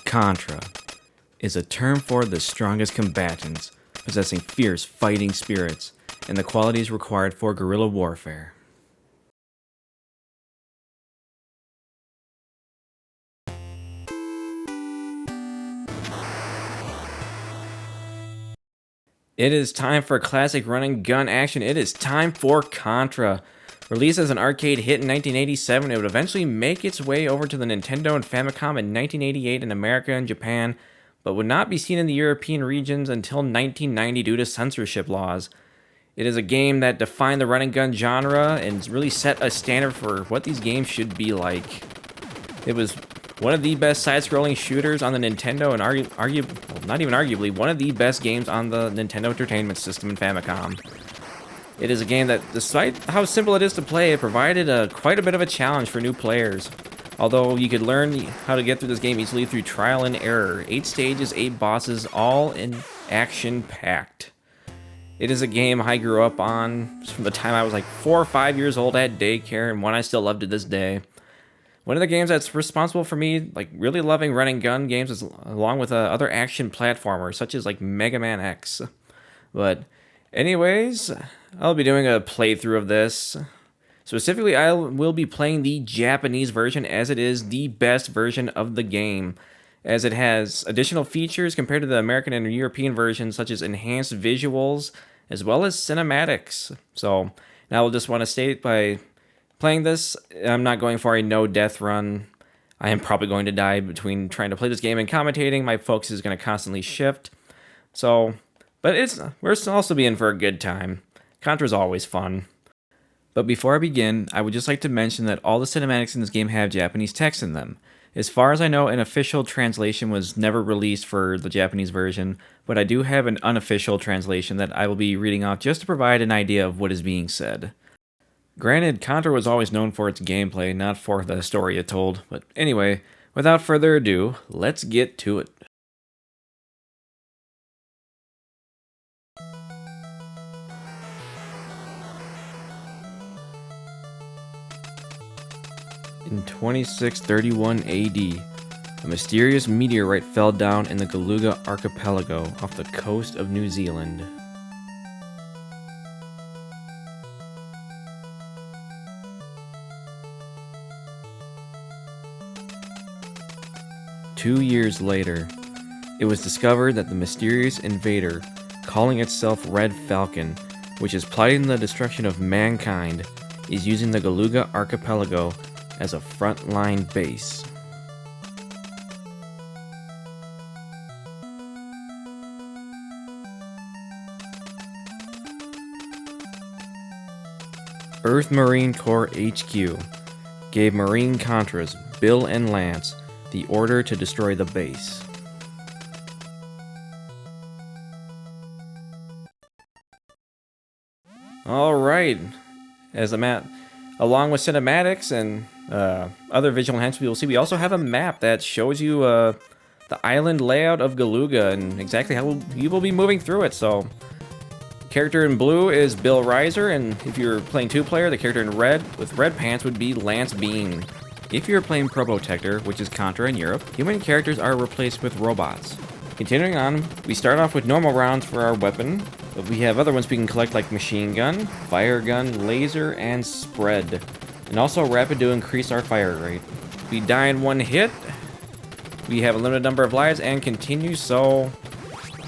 Contra is a term for the strongest combatants, possessing fierce fighting spirits and the qualities required for guerrilla warfare. It is time for classic run and gun action. It is time for Contra. Released as an arcade hit in 1987, it would eventually make its way over to the Nintendo and Famicom in 1988 in America and Japan, but would not be seen in the European regions until 1990 due to censorship laws. It is a game that defined the run and gun genre and really set a standard for what these games should be like. It was one of the best side-scrolling shooters on the Nintendo and not even arguably, one of the best games on the Nintendo Entertainment System and Famicom. It is a game that, despite how simple it is to play, it provided quite a bit of a challenge for new players. Although you could learn how to get through this game easily through trial and error. 8 stages, 8 bosses, all in action-packed. It is a game I grew up on from the time I was like 4 or 5 years old at daycare, and one I still love to this day. One of the games that's responsible for me like really loving run and gun games is along with other action platformers such as like Mega Man X. But anyways, I'll be doing a playthrough of this. Specifically, I will be playing the Japanese version as it is the best version of the game, as it has additional features compared to the American and European versions such as enhanced visuals as well as cinematics. So now I'll just want to state by playing this, I'm not going for a no-death run. I am probably going to die between trying to play this game and commentating. My focus is going to constantly shift. So, but we're also be in for a good time. Contra's always fun. But before I begin, I would just like to mention that all the cinematics in this game have Japanese text in them. As far as I know, an official translation was never released for the Japanese version, but I do have an unofficial translation that I will be reading off just to provide an idea of what is being said. Granted, Contra was always known for its gameplay, not for the story it told, but anyway, without further ado, let's get to it. In 2631 AD, a mysterious meteorite fell down in the Galuga archipelago off the coast of New Zealand. Two years later, it was discovered that the mysterious invader, calling itself Red Falcon, which is plotting the destruction of mankind, is using the Galuga archipelago as a frontline base. Earth Marine Corps HQ gave Marine Contras Bill and Lance the order to destroy the base. Alright, along with cinematics and other visual enhancements we'll see, we also have a map that shows you the island layout of Galuga and exactly how you will be moving through it. So, character in blue is Bill Reiser, and if you're playing 2-player, the character in red with red pants would be Lance Bean. If you're playing Probotector, which is Contra in Europe, human characters are replaced with robots. Continuing on, we start off with normal rounds for our weapon, but we have other ones we can collect like machine gun, fire gun, laser, and spread. And also rapid to increase our fire rate. We die in one hit, we have a limited number of lives, and continue, so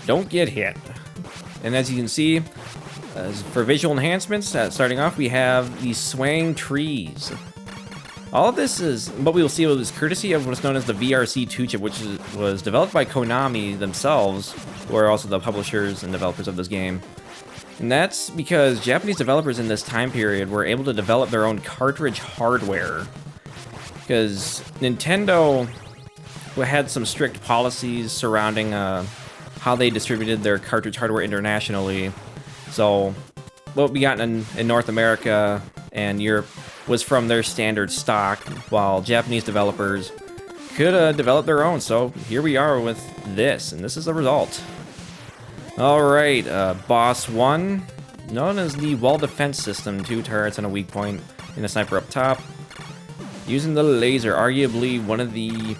don't get hit. And as you can see, for visual enhancements, starting off we have these swaying trees. All of this is what we will see is courtesy of what's known as the VRC2 chip, which was developed by Konami themselves, who are also the publishers and developers of this game. And that's because Japanese developers in this time period were able to develop their own cartridge hardware. Because Nintendo had some strict policies surrounding how they distributed their cartridge hardware internationally. So what we got in North America and Europe was from their standard stock, while Japanese developers could develop their own. So here we are with this, and this is the result. Alright, boss 1, known as the wall defense system, 2 turrets and a weak point, and a sniper up top. Using the laser, arguably one of the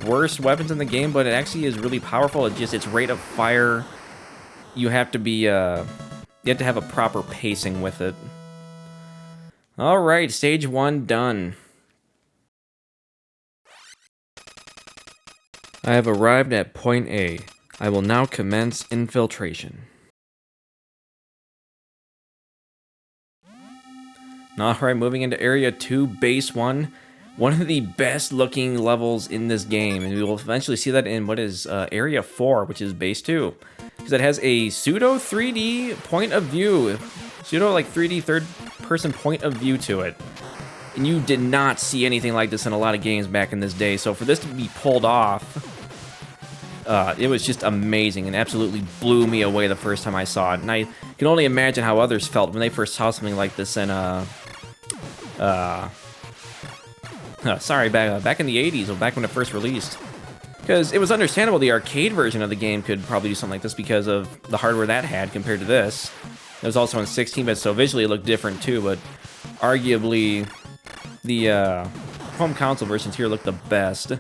worst weapons in the game, but it actually is really powerful. Its rate of fire, you have to be, you have to have a proper pacing with it. Alright, stage 1 done. I have arrived at point A. I will now commence infiltration. Alright, moving into Area 2, Base 1. One of the best looking levels in this game, and we will eventually see that in what is Area 4, which is Base 2. Because it has a pseudo 3D point of view, pseudo like 3D third person point of view to it. And you did not see anything like this in a lot of games back in this day, so for this to be pulled off, it was just amazing and absolutely blew me away the first time I saw it. And I can only imagine how others felt when they first saw something like this in back in the 80s, or back when it first released. Because it was understandable the arcade version of the game could probably do something like this because of the hardware that had compared to this. It was also in 16-bit, so visually it looked different too, but arguably the home console versions here look the best.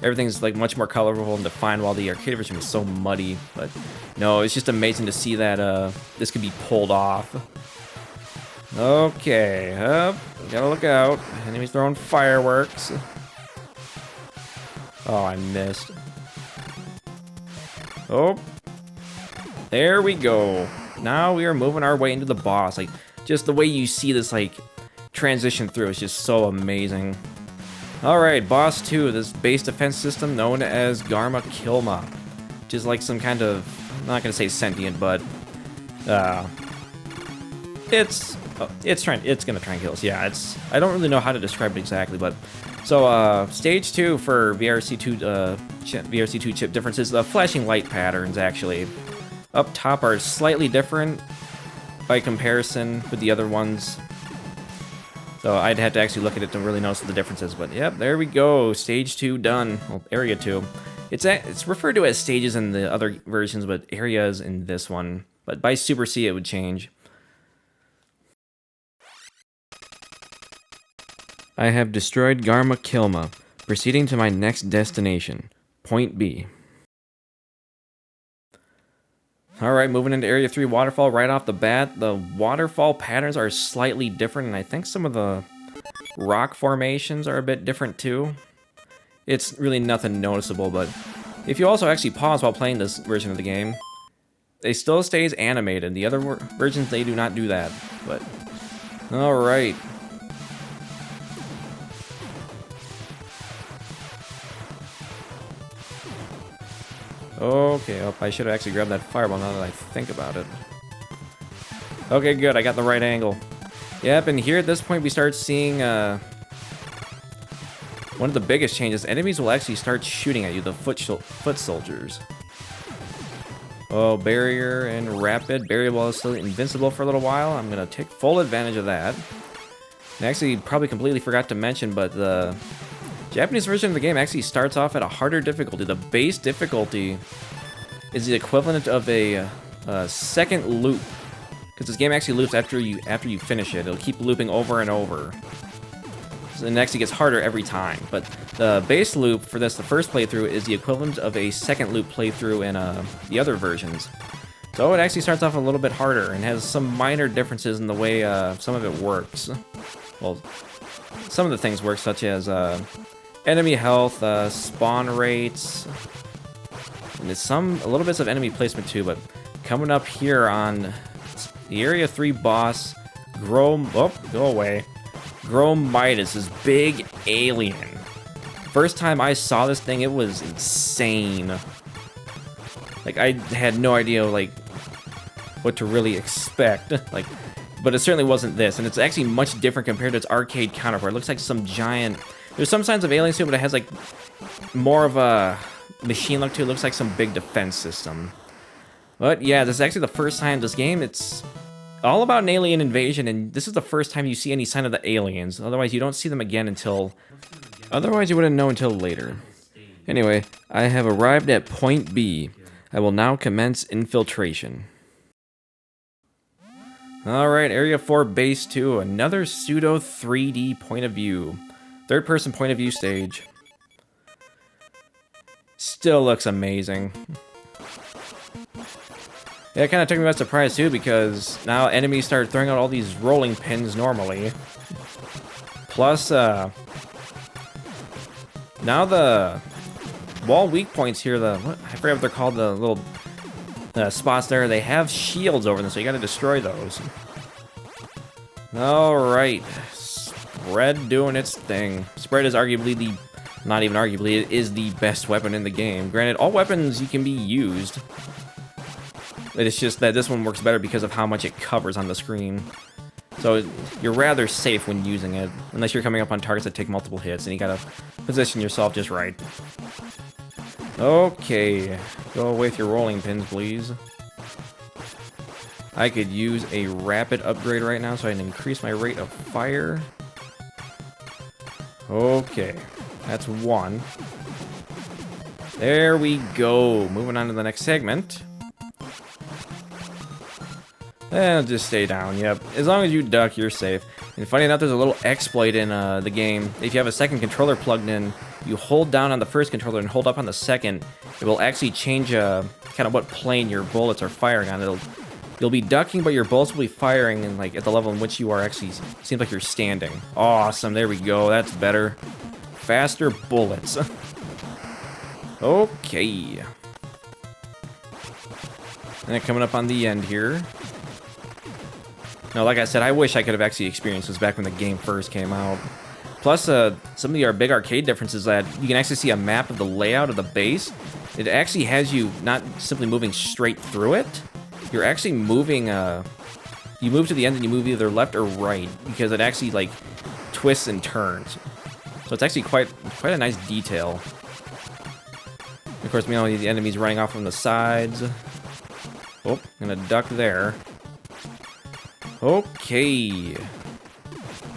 Everything's like much more colorful and defined, while the arcade version was so muddy. But no, it's just amazing to see that this could be pulled off. Okay, gotta look out. Enemies throwing fireworks. Oh, I missed. Oh, there we go. Now we are moving our way into the boss. Like, just the way you see this, like, transition through is just so amazing. Alright, boss 2, this base defense system known as Garma Kilma. Which is like some kind of, I'm not gonna say sentient, but, it's gonna try and kill us. Yeah, I don't really know how to describe it exactly, but so stage 2 for VRC2 chip differences. The flashing light patterns actually up top are slightly different by comparison with the other ones. So I'd have to actually look at it to really notice the differences. But yep, there we go. Stage 2 done. Well, area 2. It's referred to as stages in the other versions, but areas in this one. But by Super C it would change. I have destroyed Garma Kilma, proceeding to my next destination, Point B. Alright, moving into Area 3 Waterfall right off the bat. The waterfall patterns are slightly different, and I think some of the rock formations are a bit different too. It's really nothing noticeable, but if you also actually pause while playing this version of the game, it still stays animated. The other versions, they do not do that, but alright. Okay, oh, I should have actually grabbed that fireball now that I think about it. Okay, good, I got the right angle. Yep, and here at this point we start seeing one of the biggest changes. Enemies will actually start shooting at you, the foot soldiers. Oh, barrier and rapid. Barrier wall is still invincible for a little while. I'm going to take full advantage of that. And actually, probably completely forgot to mention, but the Japanese version of the game actually starts off at a harder difficulty. The base difficulty is the equivalent of a second loop, because this game actually loops after you finish it. It'll keep looping over and over. So it actually gets harder every time. But the base loop for this, the first playthrough, is the equivalent of a second loop playthrough in the other versions. So it actually starts off a little bit harder and has some minor differences in the way some of it works. Well, some of the things work, such as enemy health, spawn rates, and there's a little bits of enemy placement too. But coming up here on the Area 3 boss, go away. Gromitis, this big alien. First time I saw this thing, it was insane. Like, I had no idea, like, what to really expect. Like, but it certainly wasn't this, and it's actually much different compared to its arcade counterpart. It looks like some giant. There's some signs of aliens too, but it has like more of a machine look to it. It looks like some big defense system. But yeah, this is actually the first time this game. It's all about an alien invasion, and this is the first time you see any sign of the aliens. Otherwise, you don't see them again until. Otherwise, you wouldn't know until later. Anyway, I have arrived at Point B. I will now commence infiltration. Alright, Area 4 Base 2, another pseudo 3D point of view. Third person point of view stage. Still looks amazing. Yeah, it kind of took me by surprise too, because now enemies start throwing out all these rolling pins normally. Plus, now the wall weak points here, I forget what they're called, the little spots there, they have shields over them, so you gotta destroy those. Alright, Spread doing its thing. Spread is arguably not even arguably, it is the best weapon in the game. Granted, all weapons can be used. It's just that this one works better because of how much it covers on the screen. So you're rather safe when using it, unless you're coming up on targets that take multiple hits, and you gotta position yourself just right. Okay, go away with your rolling pins, please. I could use a rapid upgrade right now so I can increase my rate of fire. Okay, that's one. There we go. Moving on to the next segment. And just stay down, yep. As long as you duck, you're safe. And funny enough, there's a little exploit in the game. If you have a second controller plugged in, you hold down on the first controller and hold up on the second. It will actually change kind of what plane your bullets are firing on. You'll be ducking, but your bullets will be firing in, like, at the level in which you are actually, seems like you're standing. Awesome, there we go, that's better. Faster bullets. Okay. And then coming up on the end here. Now, like I said, I wish I could have actually experienced this back when the game first came out. Plus, some of the big arcade differences that you can actually see a map of the layout of the base. It actually has you not simply moving straight through it. You're actually moving, you move to the end and you move either left or right, because it actually, like, twists and turns. So it's actually quite a nice detail. Of course, you know, the enemies running off from the sides. Oh, gonna duck there. Okay.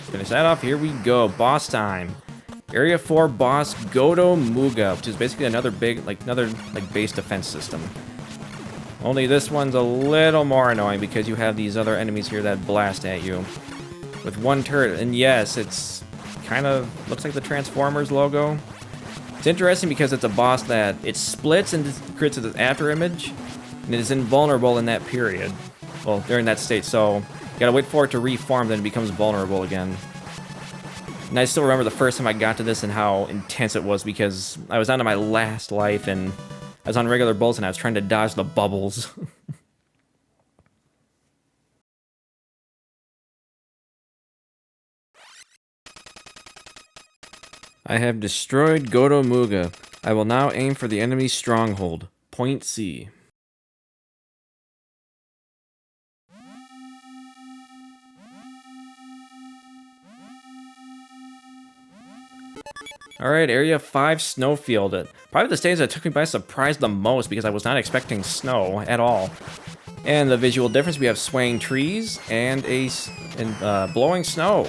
Finish that off. Here we go. Boss time. Area 4 boss Godo Muga, which is basically another base defense system. Only this one's a little more annoying because you have these other enemies here that blast at you with one turret. And yes, it's kind of looks like the Transformers logo. It's interesting because it's a boss that it splits and creates an after image, and it is invulnerable in that period. Well, during that state, so you gotta wait for it to reform, then it becomes vulnerable again. And I still remember the first time I got to this and how intense it was, because I was down to my last life and I was on regular bullets and I was trying to dodge the bubbles. I have destroyed Godo Muga. I will now aim for the enemy's stronghold. Point C. Alright, Area 5 Snowfield. Probably the stage that took me by surprise the most because I was not expecting snow at all. And the visual difference, we have swaying trees and blowing snow,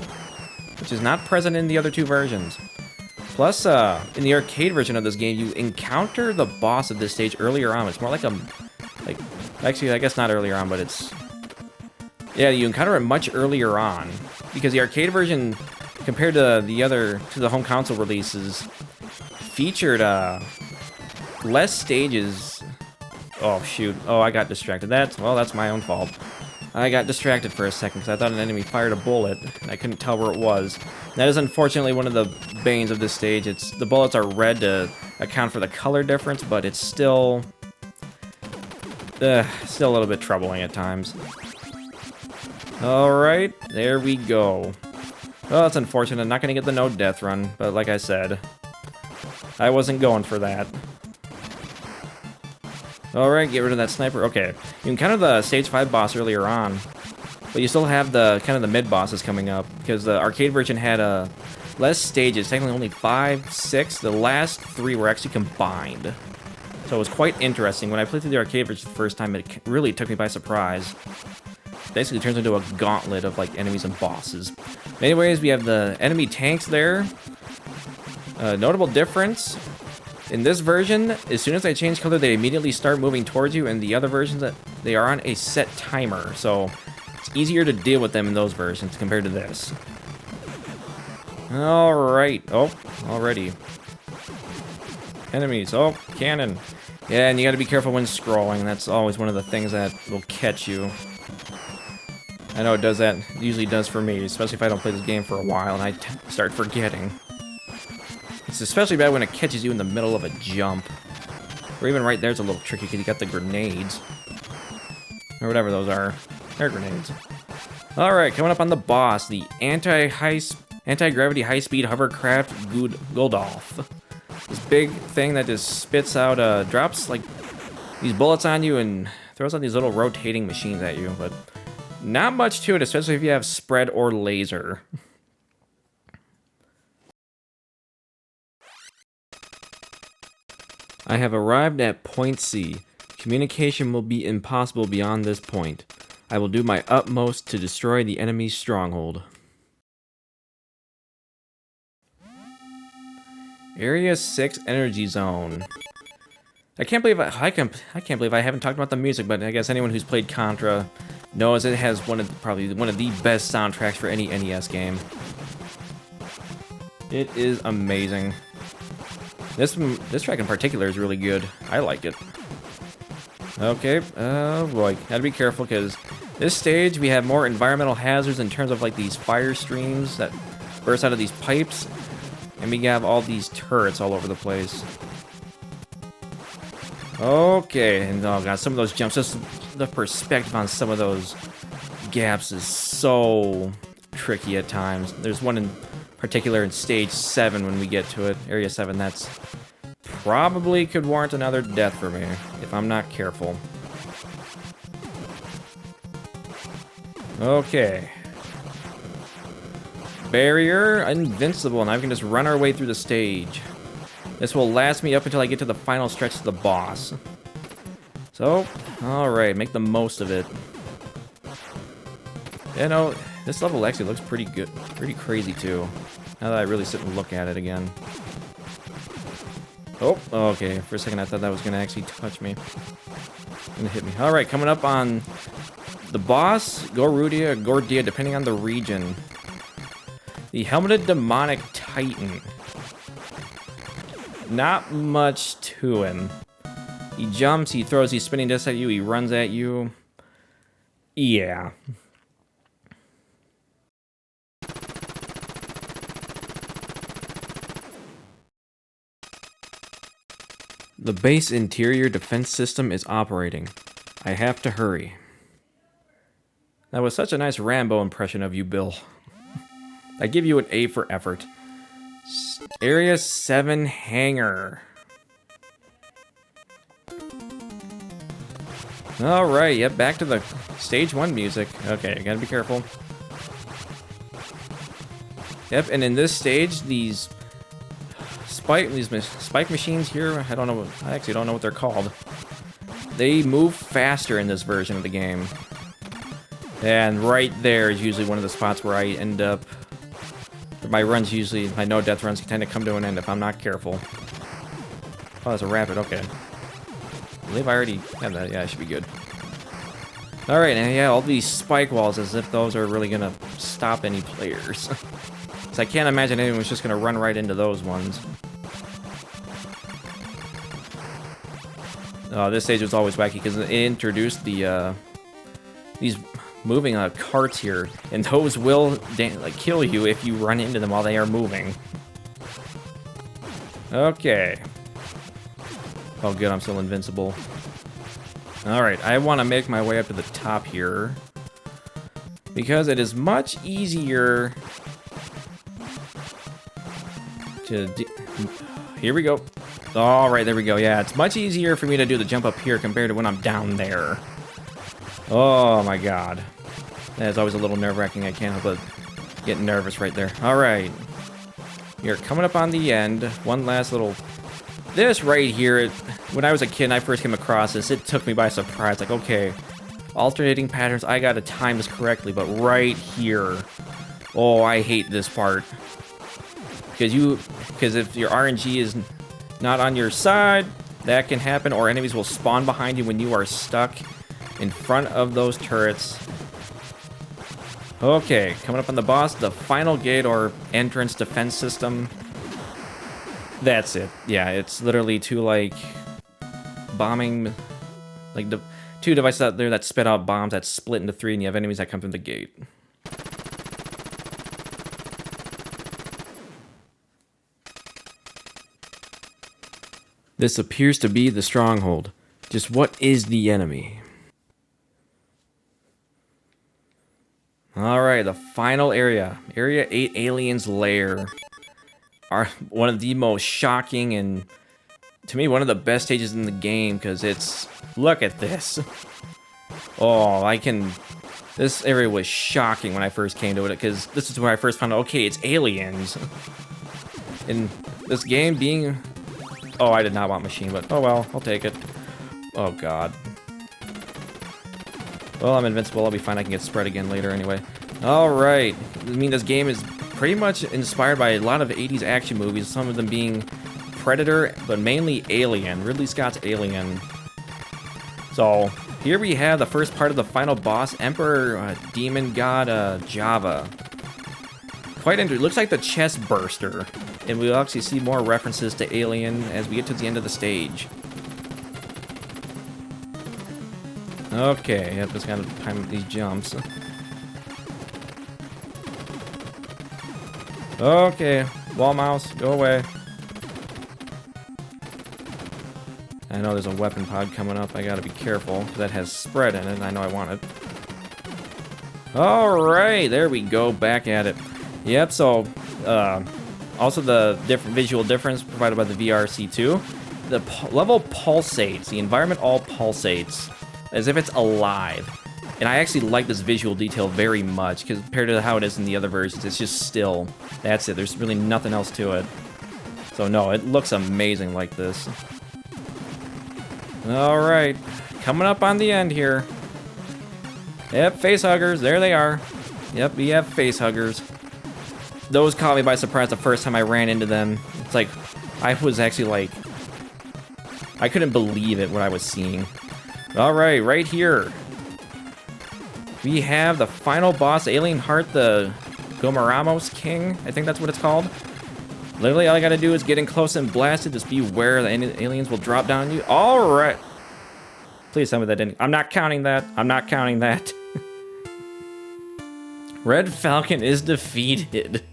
which is not present in the other two versions. Plus, in the arcade version of this game, you encounter the boss of this stage earlier on. It's more like actually, I guess not earlier on, but it's... Yeah, you encounter it much earlier on. Because the arcade version, compared to the home console releases, featured less stages. Oh shoot! Oh, I got distracted. That's my own fault. I got distracted for a second because I thought an enemy fired a bullet and I couldn't tell where it was. That is unfortunately one of the banes of this stage. The bullets are red to account for the color difference, but it's still a little bit troubling at times. All right, there we go. Well, that's unfortunate. I'm not going to get the no death run, but like I said, I wasn't going for that. Alright, get rid of that sniper. Okay, you encounter the stage 5 boss earlier on, but you still have the kind of the mid bosses coming up, because the arcade version had less stages, technically only 5, 6. The last 3 were actually combined. So it was quite interesting. When I played through the arcade version the first time, it really took me by surprise. Basically turns into a gauntlet of like enemies and bosses. Anyways, we have the enemy tanks there. Notable difference, in this version, as soon as they change color, they immediately start moving towards you, and the other versions, they are on a set timer, so it's easier to deal with them in those versions compared to this. Alright. Oh, already. Enemies. Oh, cannon. Yeah, and you gotta be careful when scrolling. That's always one of the things that will catch you. I know it does that. It usually does for me, especially if I don't play this game for a while and I start forgetting. It's especially bad when it catches you in the middle of a jump. Or even right there's a little tricky because you got the grenades. Or whatever those are. They're grenades. Alright, coming up on the boss, the anti-gravity high-speed hovercraft Guldolf. This big thing that just spits out, drops like these bullets on you and throws out these little rotating machines at you, but not much to it, especially if you have spread or laser. I have arrived at point C. Communication will be impossible beyond this point. I will do my utmost to destroy the enemy's stronghold. Area 6 Energy Zone. I can't believe I can't believe I haven't talked about the music, but I guess anyone who's played Contra knows it has probably one of the best soundtracks for any NES game. It is amazing. This track in particular is really good. I like it. Okay, oh boy, gotta be careful because this stage we have more environmental hazards in terms of like these fire streams that burst out of these pipes, and we have all these turrets all over the place. Okay, and oh god, some of those jumps, just the perspective on some of those gaps is so tricky at times. There's one in particular in stage 7 when we get to it, area 7, that's probably could warrant another death for me if I'm not careful. Okay. Barrier, invincible, and I can just run our way through the stage. This will last me up until I get to the final stretch of the boss. So, alright, make the most of it. You know, this level actually looks pretty good, pretty crazy too. Now that I really sit and look at it again. Oh, okay, for a second I thought that was gonna actually touch me. Gonna hit me. Alright, coming up on the boss, Gorudia or Gordia, depending on the region. The Helmeted Demonic Titan. Not much to him. He jumps, he throws these spinning discs at you, he runs at you. Yeah. The base interior defense system is operating. I have to hurry. That was such a nice Rambo impression of you, Bill. I give you an A for effort. Area 7 Hangar. Alright, yep, back to the stage 1 music. Okay, gotta be careful. Yep, and in this stage, these spike machines here, I actually don't know what they're called. They move faster in this version of the game. And right there is usually one of the spots where I end up... My no-death runs tend to come to an end if I'm not careful. Oh, that's a rapid, okay. I believe I already have that, yeah, I should be good. Alright, and yeah, all these spike walls as if those are really gonna stop any players. So I can't imagine anyone's just gonna run right into those ones. Oh, this stage was always wacky because it introduced the these moving carts here, and those will kill you if you run into them while they are moving. Okay. Oh good, I'm still invincible. Alright, I want to make my way up to the top here, because it is much easier to... Here we go. Alright, there we go. Yeah, it's much easier for me to do the jump up here compared to when I'm down there. Oh my god. That's always a little nerve-wracking. I can't help but get nervous right there. Alright. You're coming up on the end. One last little... This right here, when I was a kid and I first came across this, it took me by surprise. Like, okay, alternating patterns, I gotta time this correctly, but right here... Oh, I hate this part. Because if your RNG is not on your side, that can happen, or enemies will spawn behind you when you are stuck in front of those turrets. Okay, coming up on the boss, the final gate or entrance defense system. That's it. Yeah, it's literally two, like, bombing, like, the two devices out there that spit out bombs that split into three, and you have enemies that come through the gate. This appears to be the stronghold. Just what is the enemy? Alright, the final area. Area 8 Aliens Lair. One of the most shocking and, to me, one of the best stages in the game, because it's... Look at this. Oh, this area was shocking when I first came to it, because this is where I first found out, okay, it's aliens. And this game being... Oh, I did not want machine, but oh well, I'll take it. Oh god. Well, I'm invincible, I'll be fine, I can get spread again later anyway. Alright, I mean, this game is pretty much inspired by a lot of 80s action movies, some of them being Predator, but mainly Alien, Ridley Scott's Alien. So, here we have the first part of the final boss, Emperor Demon God Java. Quite interesting, looks like the chest burster. And we'll actually see more references to Alien as we get to the end of the stage. Okay, yep, just gotta time these jumps. Okay, wall mouse, go away. I know there's a weapon pod coming up, I gotta be careful. That has spread in it, and I know I want it. Alright, there we go, back at it. Yep, so, also the visual difference provided by the VRC2. The level pulsates, the environment all pulsates, as if it's alive. And I actually like this visual detail very much, compared to how it is in the other versions. It's just still. That's it, there's really nothing else to it. So no, it looks amazing like this. Alright, coming up on the end here. Yep, face huggers, there they are. Yep, we have face huggers. Those caught me by surprise the first time I ran into them. It's like, I was actually like, I couldn't believe it what I was seeing. Alright, right here. We have the final boss, Alien Heart, the Gomoramos King. I think that's what it's called. Literally, all I gotta do is get in close and blast it. Just beware the aliens will drop down on you. Alright. Please tell me that didn't. I'm not counting that. I'm not counting that. Red Falcon is defeated.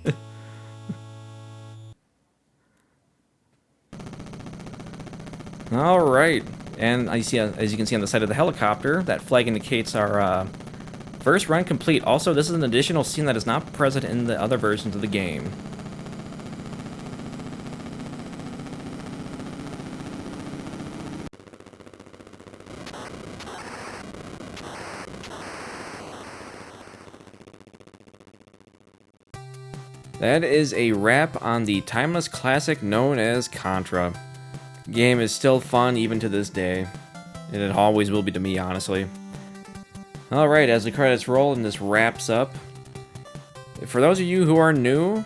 Alright. And I see, as you can see on the side of the helicopter, that flag indicates our first run complete. Also, this is an additional scene that is not present in the other versions of the game. That is a wrap on the timeless classic known as Contra. The game is still fun even to this day, and it always will be to me, honestly. Alright, as the credits roll and this wraps up, for those of you who are new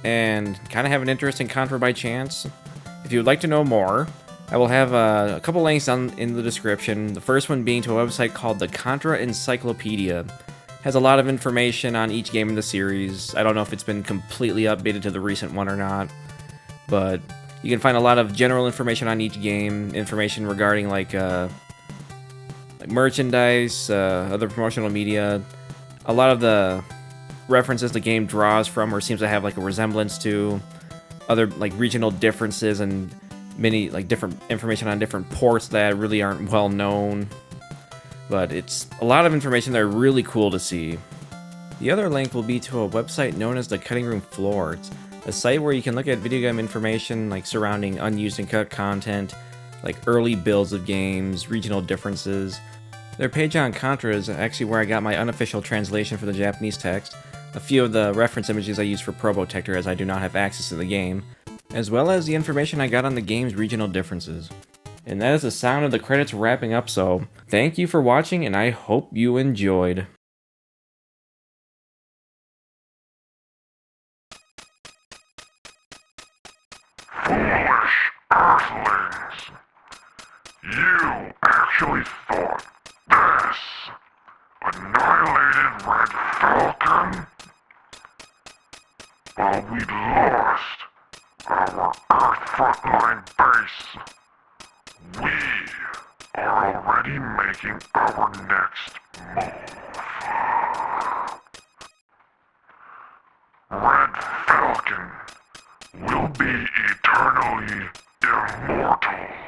and kind of have an interest in Contra by chance, if you would like to know more, I will have a couple links in the description. The first one being to a website called the Contra Encyclopedia. Has a lot of information on each game in the series. I don't know if it's been completely updated to the recent one or not, but you can find a lot of general information on each game, information regarding like merchandise, other promotional media, a lot of the references the game draws from or seems to have like a resemblance to, other like regional differences and many like different information on different ports that really aren't well known. But it's a lot of information that are really cool to see. The other link will be to a website known as the Cutting Room Floor. It's a site where you can look at video game information like surrounding unused and cut content, like early builds of games, regional differences. Their page on Contra is actually where I got my unofficial translation for the Japanese text, a few of the reference images I use for Probotector as I do not have access to the game, as well as the information I got on the game's regional differences. And that is the sound of the credits wrapping up, so thank you for watching, and I hope you enjoyed. Foolish Earthlings! You actually thought this annihilated Red Falcon? Well, we lost, our Earth frontline base. We are already making our next move. Red Falcon will be eternally immortal.